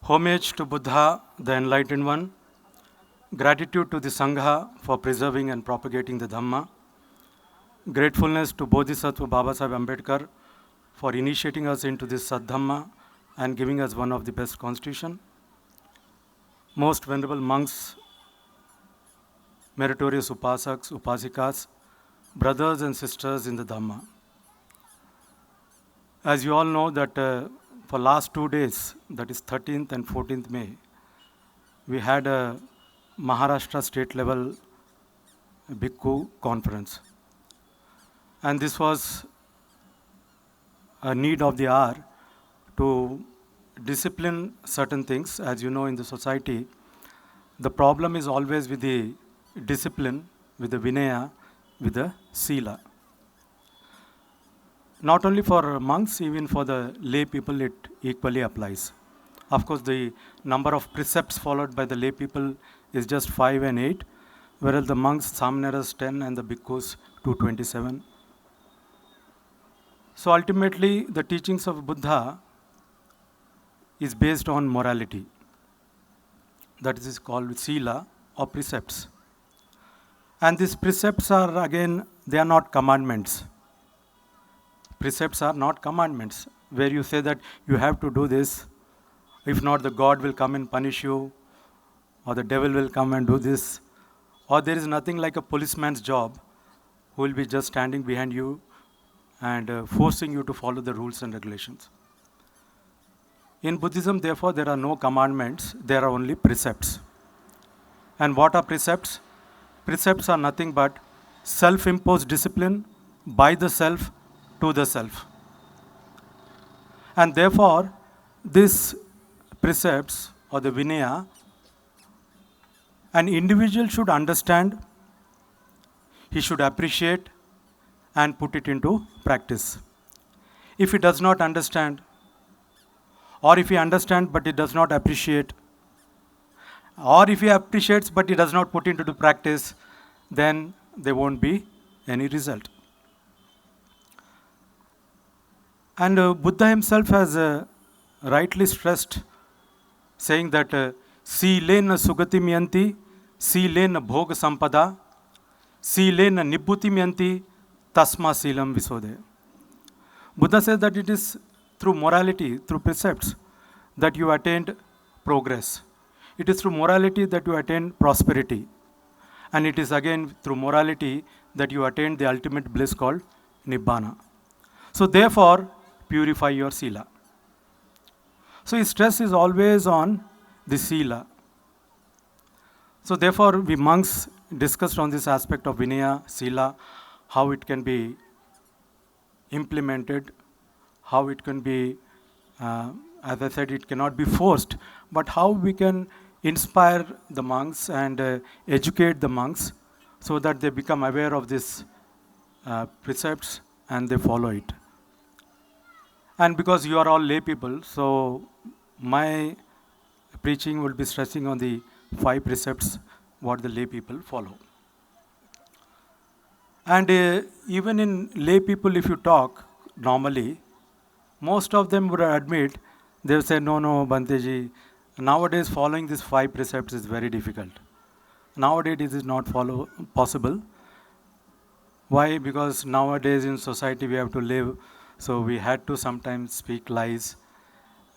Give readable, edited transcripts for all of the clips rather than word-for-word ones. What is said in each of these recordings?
Homage to Buddha, the Enlightened One. Gratitude to the Sangha for preserving and propagating the Dhamma. Gratefulness to Bodhisattva Babasaheb Ambedkar for initiating us into this Sadhamma and giving us one of the best constitution. Most venerable monks, meritorious upasaks, upasikas, brothers and sisters in the Dhamma. As you all know that for last 2 days, that is 13th and 14th May, we had a Maharashtra state level Bhikkhu conference. And this was a need of the hour to discipline certain things. As you know, in the society, the problem is always with the discipline, with the Vinaya, with the Sila. Not only for monks, even for the lay people, it equally applies. Of course, the number of precepts followed by the lay people is just 5 and 8, whereas the monks, Samneras 10 and the Bhikkhus 227. So ultimately, the teachings of Buddha is based on morality. That is called Sila or precepts. And these precepts are, again, they are not commandments. Precepts are not commandments, where you say that you have to do this. If not, the God will come and punish you, or the devil will come and do this. Or there is nothing like a policeman's job who will be just standing behind you and forcing you to follow the rules and regulations. In Buddhism, therefore, there are no commandments, there are only precepts. And what are precepts? Precepts are nothing but self-imposed discipline by the self to the self. And therefore, these precepts or the Vinaya, an individual should understand, he should appreciate and put it into practice. If he does not understand, or if he understands but he does not appreciate, or if he appreciates but he does not put into the practice, then there won't be any result. And Buddha himself has rightly stressed, saying that Silena sugatim yanti, Silena bhoga sampada, Silena nibbutim yanti, tasma silam visode. Buddha says that it is through morality, through precepts, that you attained progress. It is through morality that you attain prosperity. And it is again through morality that you attain the ultimate bliss called Nibbana. So therefore, purify your Sila. So his stress is always on the Sila. So therefore, we monks discussed on this aspect of Vinaya, Sila, how it can be implemented, how it can be, as I said, it cannot be forced, but how we can inspire the monks and educate the monks so that they become aware of these precepts and they follow it. And because you are all lay people, so my preaching will be stressing on the 5 precepts what the lay people follow. And even in lay people, if you talk normally, most of them would admit, they will say, no, Banteji, nowadays following these 5 precepts is very difficult. Nowadays it is not possible. Why? Because nowadays in society we have to live, so we had to sometimes speak lies.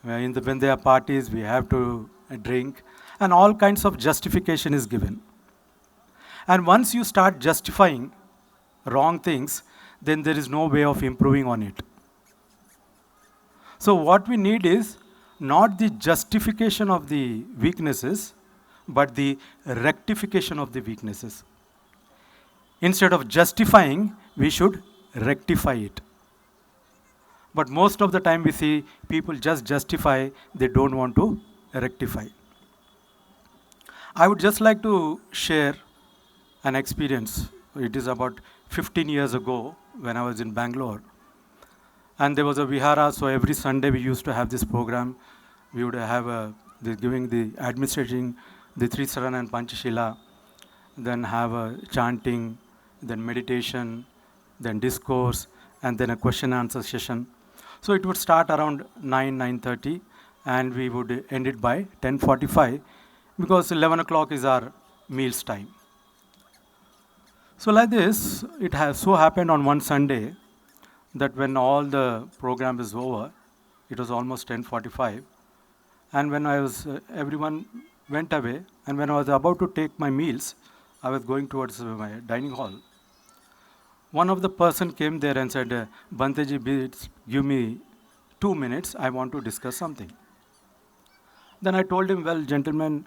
When there are parties, we have to drink, and all kinds of justification is given. And once you start justifying wrong things, then there is no way of improving on it. So what we need is not the justification of the weaknesses, but the rectification of the weaknesses. Instead of justifying, we should rectify it. But most of the time we see people just justify, they don't want to rectify. I would just like to share an experience. It is about 15 years ago when I was in Bangalore. And there was a vihara, so every Sunday we used to have this program. We would have giving the administrating the Trisarana and Panchashila, then have a chanting, then meditation, then discourse, and then a question and answer session. So it would start around 9:30, and we would end it by 10:45 because 11 o'clock is our meals time. So like this, it has so happened on one Sunday that when all the program is over, it was almost 10:45, and when everyone went away, and when I was about to take my meals, I was going towards my dining hall. One of the person came there and said, Banteji, please give me 2 minutes, I want to discuss something. Then I told him, well, gentlemen,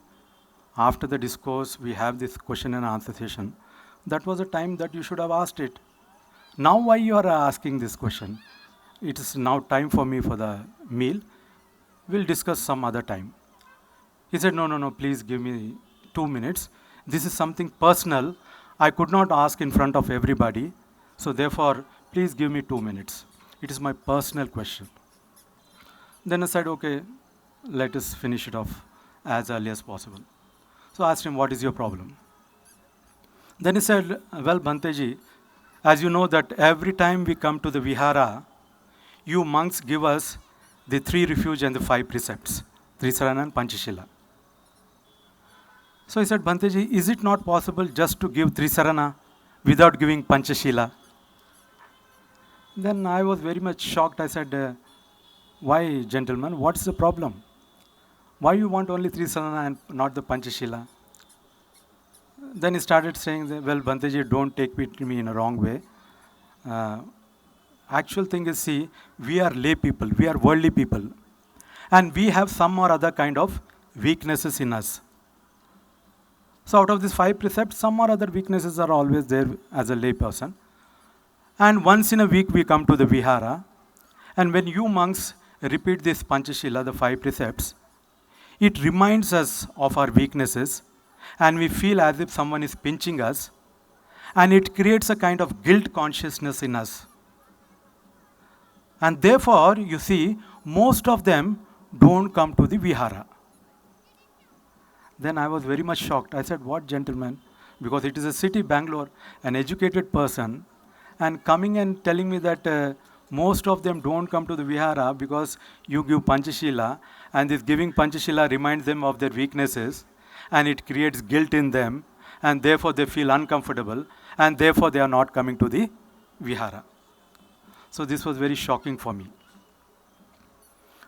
after the discourse, we have this question and answer session. That was a time that you should have asked it. Now why you are asking this question? It is now time for me for the meal. We'll discuss some other time. He said, no, please give me 2 minutes. This is something personal. I could not ask in front of everybody. So therefore, please give me 2 minutes. It is my personal question. Then I said, okay, let us finish it off as early as possible. So I asked him, what is your problem? Then he said, well, Bhanteji, as you know that every time we come to the Vihara, you monks give us the 3 refuge and the 5 precepts, Trisarana and Panchashila. So he said, Bhanteji, is it not possible just to give Trisarana without giving Panchashila? Then I was very much shocked. I said, why, gentlemen, what's the problem? Why you want only Trisarana and not the Panchashila? Then he started saying, that, well, Bhanteji, don't take me in a wrong way. Actual thing is, see, we are lay people, we are worldly people. And we have some or other kind of weaknesses in us. So out of these 5 precepts, some or other weaknesses are always there as a lay person. And once in a week we come to the Vihara. And when you monks repeat this Panchashila, the 5 precepts, it reminds us of our weaknesses. And we feel as if someone is pinching us. And it creates a kind of guilt consciousness in us. And therefore, you see, most of them don't come to the Vihara. Then I was very much shocked. I said, what, gentlemen? Because it is a city, Bangalore, an educated person, and coming and telling me that most of them don't come to the Vihara because you give Panchashila, and this giving Panchashila reminds them of their weaknesses, and it creates guilt in them, and therefore they feel uncomfortable, and therefore they are not coming to the Vihara. So this was very shocking for me.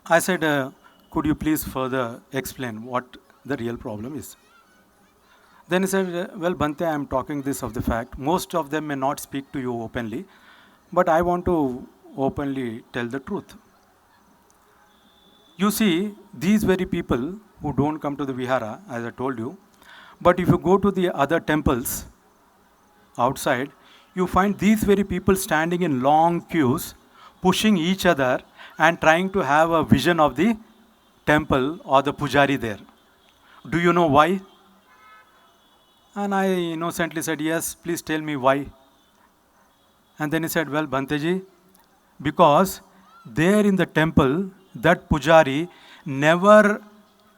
I said, could you please further explain what the real problem is? Then he said, well, Bhante, I am talking this of the fact. Most of them may not speak to you openly, but I want to openly tell the truth. You see, these very people who don't come to the Vihara, as I told you, but if you go to the other temples outside, you find these very people standing in long queues, pushing each other and trying to have a vision of the temple or the pujari there. Do you know why? And I innocently said, yes, please tell me why. And then he said, well, Bhanteji, because there in the temple, that pujari never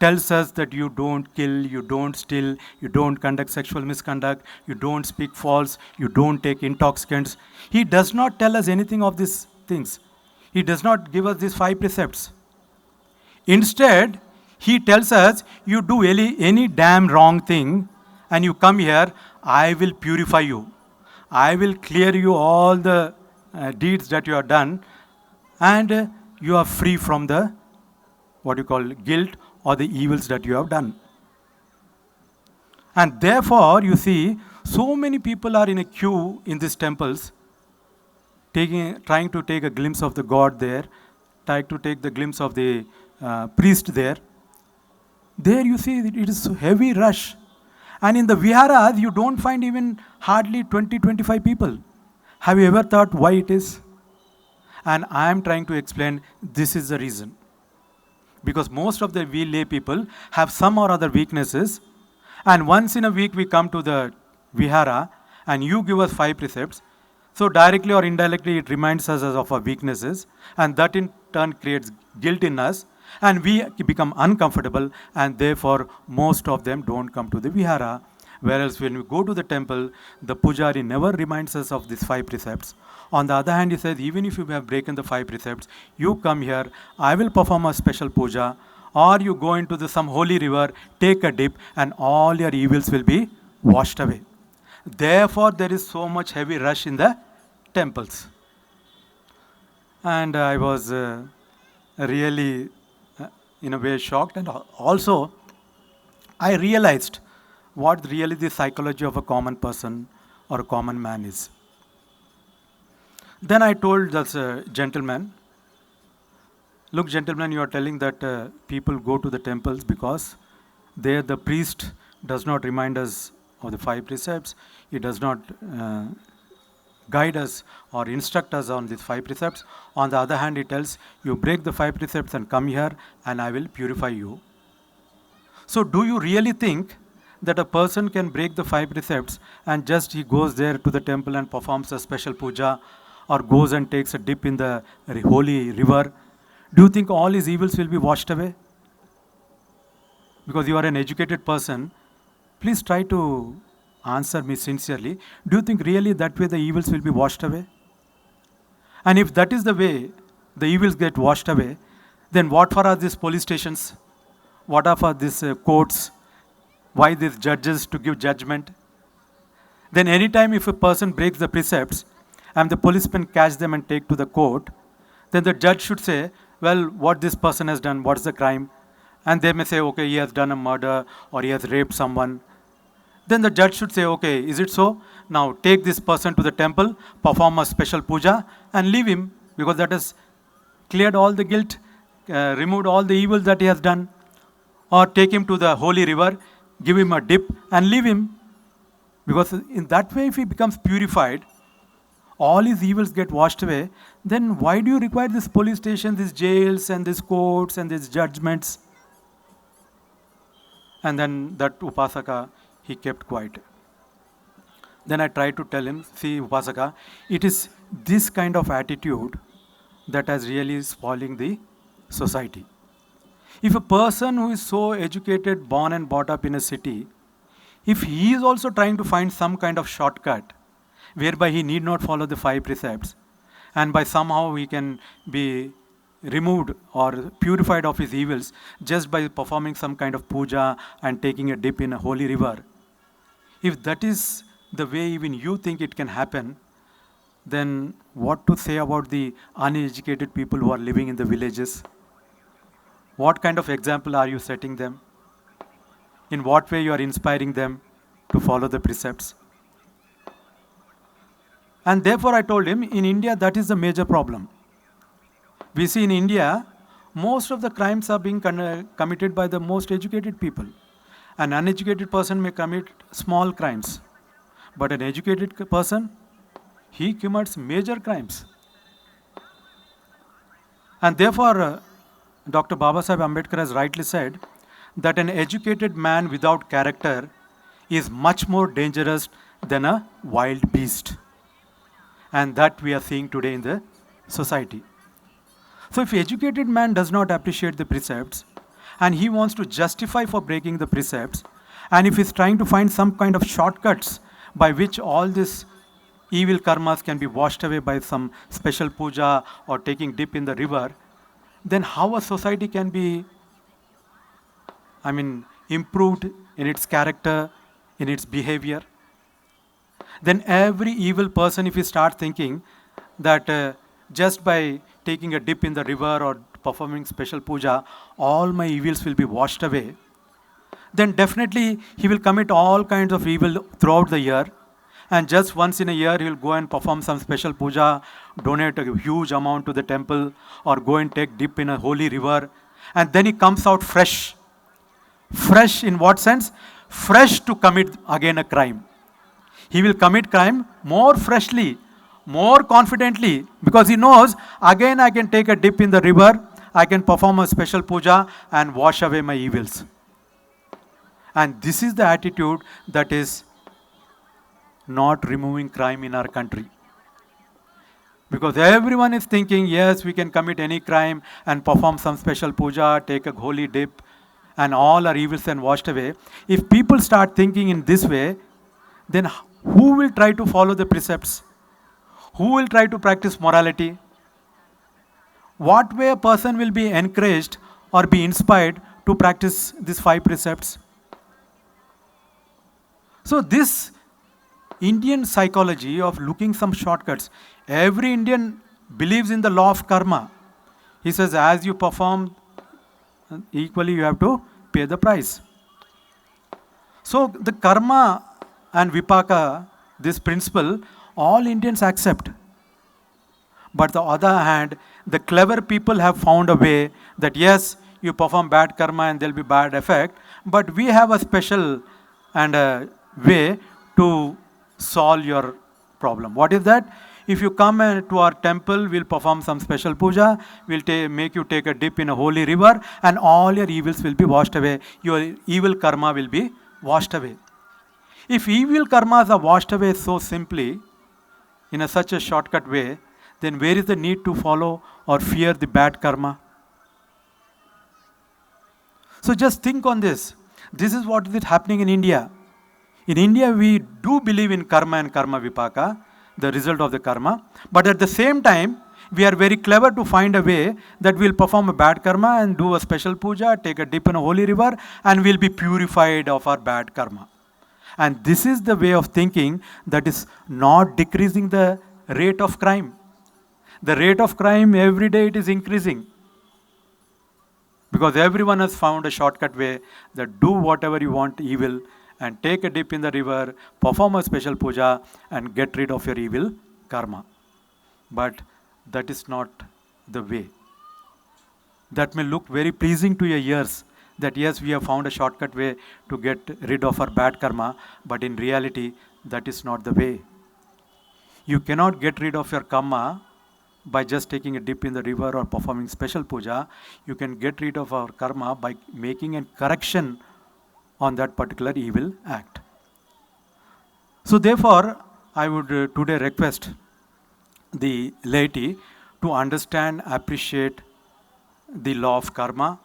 tells us that you don't kill, you don't steal, you don't conduct sexual misconduct, you don't speak false, you don't take intoxicants. He does not tell us anything of these things. He does not give us these 5 precepts. Instead, he tells us, you do any damn wrong thing and you come here, I will purify you. I will clear you all the deeds that you have done, and you are free from the, what you call, guilt or the evils that you have done. And therefore, you see, so many people are in a queue in these temples, trying to take a glimpse of the God there, trying to take the glimpse of the priest there. There you see, it is a heavy rush. And in the viharas, you don't find even hardly 20-25 people. Have you ever thought why it is? And I am trying to explain this is the reason. Because most of the we lay people have some or other weaknesses. And once in a week we come to the vihara and you give us 5 precepts. So directly or indirectly it reminds us of our weaknesses. And that in turn creates guilt in us. And we become uncomfortable, and therefore most of them don't come to the vihara. Whereas when we go to the temple, the pujari never reminds us of these 5 precepts. On the other hand, he says, even if you have broken the 5 precepts, you come here, I will perform a special puja, or you go into some holy river, take a dip, and all your evils will be washed away. Therefore, there is so much heavy rush in the temples. And I was really, in a way, shocked. And also, I realized what really the psychology of a common person or a common man is. Then I told this gentleman, look, gentleman, you are telling that people go to the temples because there the priest does not remind us of the 5 precepts. He does not guide us or instruct us on these 5 precepts. On the other hand, he tells, you break the 5 precepts and come here and I will purify you. So do you really think that a person can break the 5 precepts and just he goes there to the temple and performs a special puja or goes and takes a dip in the holy river? Do you think all his evils will be washed away? Because you are an educated person, please try to answer me sincerely. Do you think really that way the evils will be washed away? And if that is the way the evils get washed away, then what for are these police stations? What are for these courts? Why these judges to give judgment? Then anytime if a person breaks the precepts and the policemen catch them and take to the court, then the judge should say, well, what this person has done, what's the crime? And they may say, okay, he has done a murder or he has raped someone. Then the judge should say, okay, is it so? Now take this person to the temple, perform a special puja and leave him, because that has cleared all the guilt, removed all the evil that he has done. Or take him to the holy river, give him a dip and leave him. Because in that way, if he becomes purified, all his evils get washed away, then why do you require this police station, these jails and these courts and these judgments? And then that Upasaka, he kept quiet. Then I tried to tell him, see Upasaka, it is this kind of attitude that is really spoiling the society. If a person who is so educated, born and brought up in a city, if he is also trying to find some kind of shortcut, whereby he need not follow the 5 precepts, and by somehow he can be removed or purified of his evils just by performing some kind of puja and taking a dip in a holy river, if that is the way even you think it can happen, then what to say about the uneducated people who are living in the villages? What kind of example are you setting them? In what way you are inspiring them to follow the precepts? And therefore I told him, in India that is the major problem. We see in India, most of the crimes are being committed by the most educated people. An uneducated person may commit small crimes, but an educated person, he commits major crimes. And therefore, Dr. Babasaheb Ambedkar has rightly said that an educated man without character is much more dangerous than a wild beast. And that we are seeing today in the society. So if an educated man does not appreciate the precepts, and he wants to justify for breaking the precepts, and if he's trying to find some kind of shortcuts by which all these evil karmas can be washed away by some special puja or taking dip in the river, then how a society can be, improved in its character, in its behavior? Then every evil person, if he starts thinking that just by taking a dip in the river or performing special puja, all my evils will be washed away, then definitely he will commit all kinds of evil throughout the year. And just once in a year, he will go and perform some special puja, donate a huge amount to the temple, or go and take dip in a holy river. And then he comes out fresh. Fresh in what sense? Fresh to commit again a crime. He will commit crime more freshly, more confidently, because he knows, again I can take a dip in the river, I can perform a special puja and wash away my evils. And this is the attitude that is not removing crime in our country. Because everyone is thinking, yes, we can commit any crime and perform some special puja, take a holy dip, and all our evils are washed away. If people start thinking in this way, then who will try to follow the precepts? Who will try to practice morality? What way a person will be encouraged or be inspired to practice these 5 precepts? So this Indian psychology of looking some shortcuts, every Indian believes in the law of karma. He says, as you perform, equally you have to pay the price. So the karma and vipaka, this principle, all Indians accept. But the other hand, the clever people have found a way that yes, you perform bad karma and there'll be bad effect, but we have a special and a way to solve your problem. What is that? If you come to our temple, we'll perform some special puja, we'll make you take a dip in a holy river, and all your evils will be washed away. Your evil karma will be washed away. If evil karmas are washed away so simply, in such a shortcut way, then where is the need to follow or fear the bad karma? So just think on this. This is what is happening in India. In India, we do believe in karma and karma vipaka, the result of the karma. But at the same time, we are very clever to find a way that we'll perform a bad karma and do a special puja, take a dip in a holy river, and we'll be purified of our bad karma. And this is the way of thinking that is not decreasing the rate of crime. The rate of crime every day it is increasing. Because everyone has found a shortcut way that do whatever you want evil and take a dip in the river, perform a special puja and get rid of your evil karma. But that is not the way. That may look very pleasing to your ears that yes, we have found a shortcut way to get rid of our bad karma, but in reality, that is not the way. You cannot get rid of your karma by just taking a dip in the river or performing special puja. You can get rid of our karma by making a correction on that particular evil act. So therefore, I would today request the laity to understand, appreciate the law of karma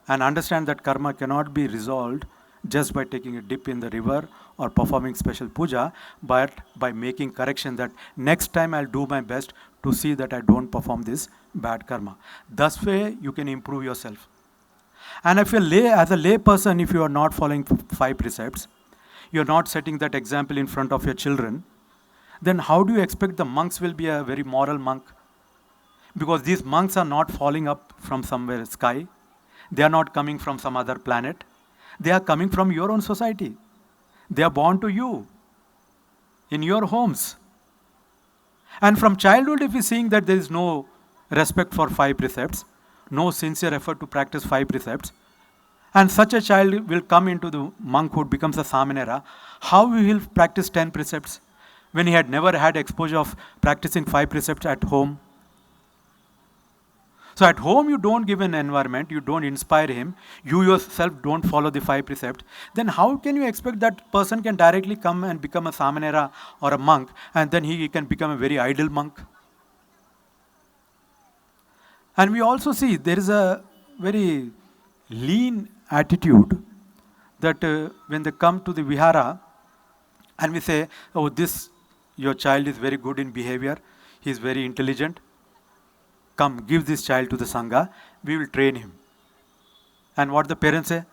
and understand that karma cannot be resolved just by taking a dip in the river or performing special puja, but by making correction that next time I'll do my best to see that I don't perform this bad karma. Thus way you can improve yourself. And if as a lay person, if you are not following 5 precepts, you're not setting that example in front of your children, then how do you expect the monks will be a very moral monk? Because these monks are not falling up from somewhere sky. They are not coming from some other planet. They are coming from your own society. They are born to you, in your homes. And from childhood, if you're seeing that there is no respect for 5 precepts, no sincere effort to practice 5 precepts, and such a child will come into the monkhood, becomes a samanera, how he will practice 10 precepts when he had never had exposure of practicing 5 precepts at home? So at home you don't give an environment, you don't inspire him, you yourself don't follow the 5 precepts, then how can you expect that person can directly come and become a samanera or a monk and then he can become a very idle monk? And we also see there is a very lean attitude that when they come to the vihara and we say, oh, your child is very good in behavior, he is very intelligent, come, give this child to the Sangha, we will train him. And what the parents say?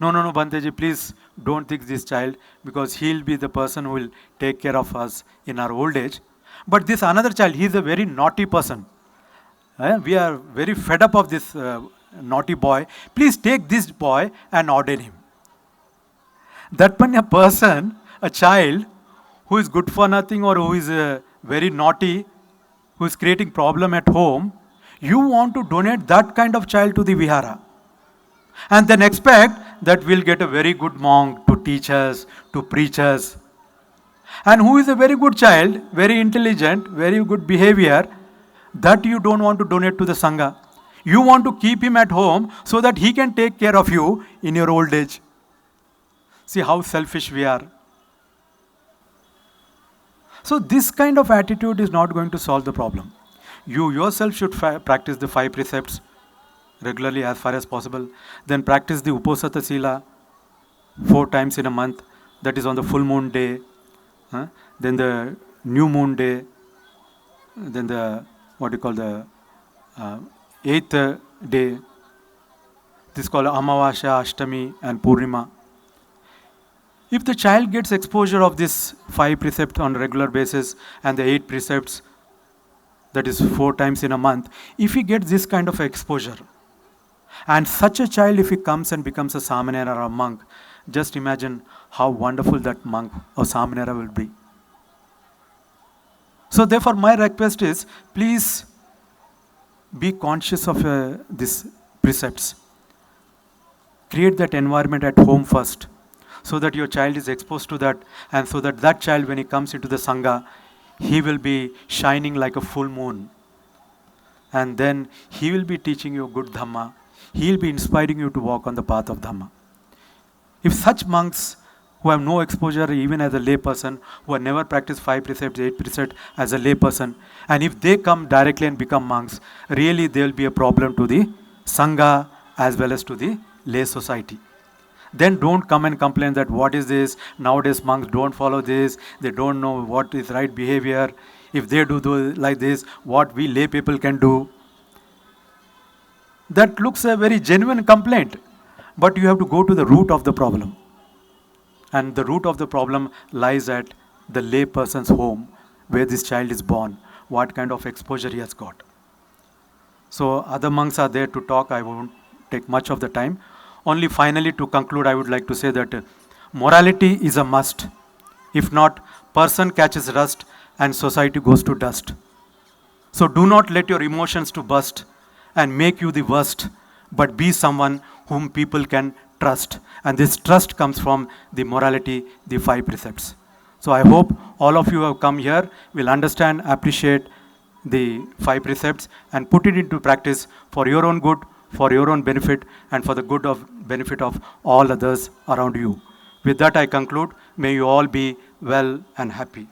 No, Banteji, please don't take this child because he'll be the person who will take care of us in our old age. But this another child, he's a very naughty person. We are very fed up of this naughty boy. Please take this boy and ordain him. That when a person, a child who is good for nothing or who is very naughty, who is creating problem at home, you want to donate that kind of child to the vihara. And then expect that we'll get a very good monk to teach us, to preach us. And who is a very good child, very intelligent, very good behavior, that you don't want to donate to the Sangha. You want to keep him at home so that he can take care of you in your old age. See how selfish we are. So this kind of attitude is not going to solve the problem. You yourself should practice the 5 precepts regularly as far as possible. Then practice the Uposatha Sila 4 times in a month. That is on the full moon day. Then the new moon day. Then the 8th day. This is called Amavasya, Ashtami, and Purnima. If the child gets exposure of this 5 precepts on a regular basis and the 8 precepts, that is 4 times in a month, if he gets this kind of exposure, and such a child, if he comes and becomes a Samanera or a monk, just imagine how wonderful that monk or Samanera will be. So therefore my request is, please be conscious of these precepts. Create that environment at home first, so that your child is exposed to that, and so that that child, when he comes into the Sangha, he will be shining like a full moon. And then he will be teaching you good Dhamma. He will be inspiring you to walk on the path of Dhamma. If such monks who have no exposure even as a lay person, who have never practiced 5 precepts, 8 precepts as a lay person, and if they come directly and become monks, really there will be a problem to the Sangha as well as to the lay society. Then don't come and complain that what is this, nowadays monks don't follow this, they don't know what is right behavior. If they do like this, what we lay people can do. That looks a very genuine complaint, but you have to go to the root of the problem. And the root of the problem lies at the lay person's home, where this child is born, what kind of exposure he has got. So other monks are there to talk, I won't take much of the time. Only finally to conclude, I would like to say that morality is a must. If not, person catches rust and society goes to dust. So do not let your emotions to burst and make you the worst, but be someone whom people can trust. And this trust comes from the morality, the 5 precepts. So I hope all of you who have come here will understand, appreciate the 5 precepts and put it into practice for your own good, for your own benefit, and for the benefit of all others around you. With that I conclude. May you all be well and happy.